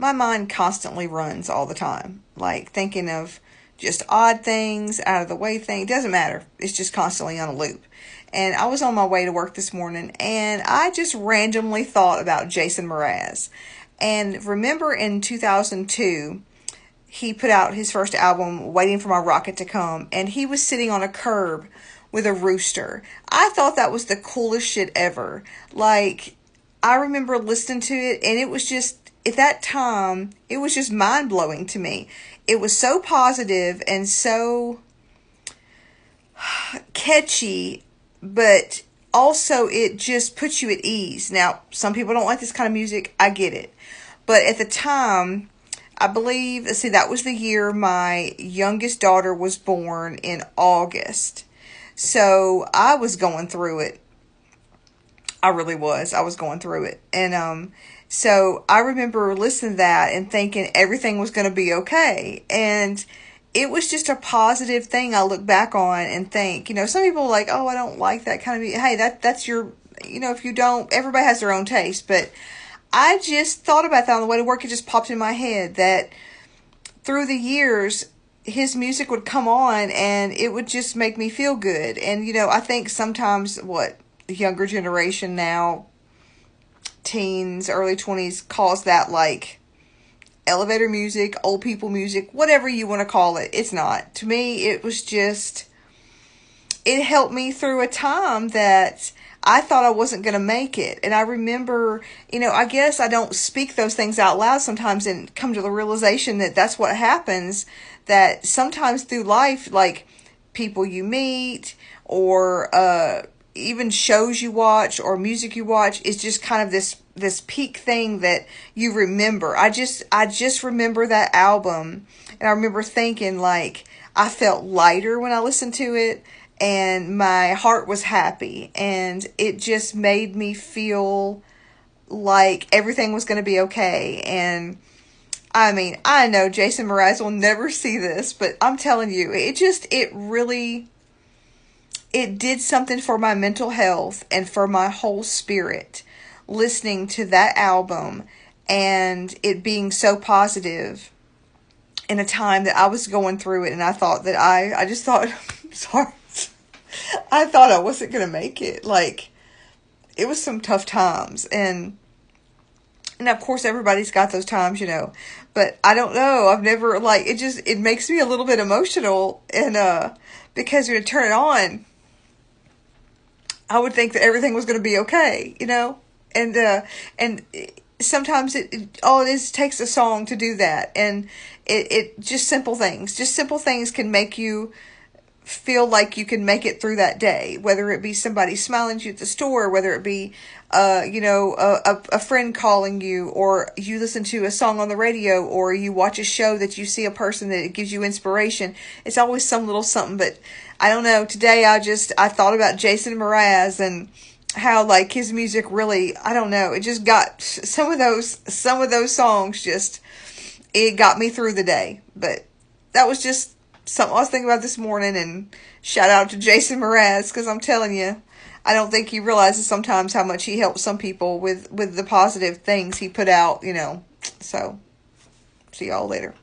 my mind constantly runs all the time, like thinking of just odd things, out of the way things. It doesn't matter. It's just constantly on a loop. And I was on my way to work this morning, and I just randomly thought about Jason Mraz. And remember in 2002, he put out his first album, Waiting for My Rocket to Come, and he was sitting on a curb with a rooster. I thought that was the coolest shit ever. Like, I remember listening to it, and it was just, at that time, it was just mind-blowing to me. It was so positive and so catchy, but also it just puts you at ease. Now, some people don't like this kind of music. I get it. But at the time, I believe, let's see, that was the year my youngest daughter was born in August. So I was going through it. I really was. I was going through it. And so I remember listening to that and thinking everything was going to be okay. And it was just a positive thing I look back on and think, some people are like, oh, I don't like that kind of music. Hey, that's your, if you don't, everybody has their own taste. But I just thought about that on the way to work. It just popped in my head that through the years, his music would come on and it would just make me feel good. And, I think sometimes the younger generation now, teens, early 20s, calls that like elevator music, old people music, whatever you want to call it. It's not. To me, it was just, it helped me through a time that I thought I wasn't going to make it. And I remember, I guess I don't speak those things out loud sometimes and come to the realization that that's what happens, that sometimes through life, like people you meet or even shows you watch or music you watch is just kind of this peak thing that you remember. I just remember that album, and I remember thinking like I felt lighter when I listened to it, and my heart was happy, and it just made me feel like everything was going to be okay. And I mean, I know Jason Mraz will never see this, but I'm telling you, it did something for my mental health and for my whole spirit, listening to that album and it being so positive in a time that I was going through it. And I thought that I just thought, sorry, I thought I wasn't going to make it. Like, it was some tough times. And of course, everybody's got those times, but I don't know. I've never, it makes me a little bit emotional. And, because when you turn it on, I would think that everything was going to be okay, and sometimes all it is takes a song to do that. And it just simple things can make you feel like you can make it through that day, whether it be somebody smiling at you at the store, whether it be, a friend calling you, or you listen to a song on the radio, or you watch a show that you see a person that it gives you inspiration. It's always some little something. But I don't know, today I thought about Jason Mraz and how like his music really, I don't know, it just got some of those songs it got me through the day. But that was just something I was thinking about this morning, and shout out to Jason Mraz, because I'm telling you, I don't think he realizes sometimes how much he helps some people with the positive things he put out, So, see y'all later.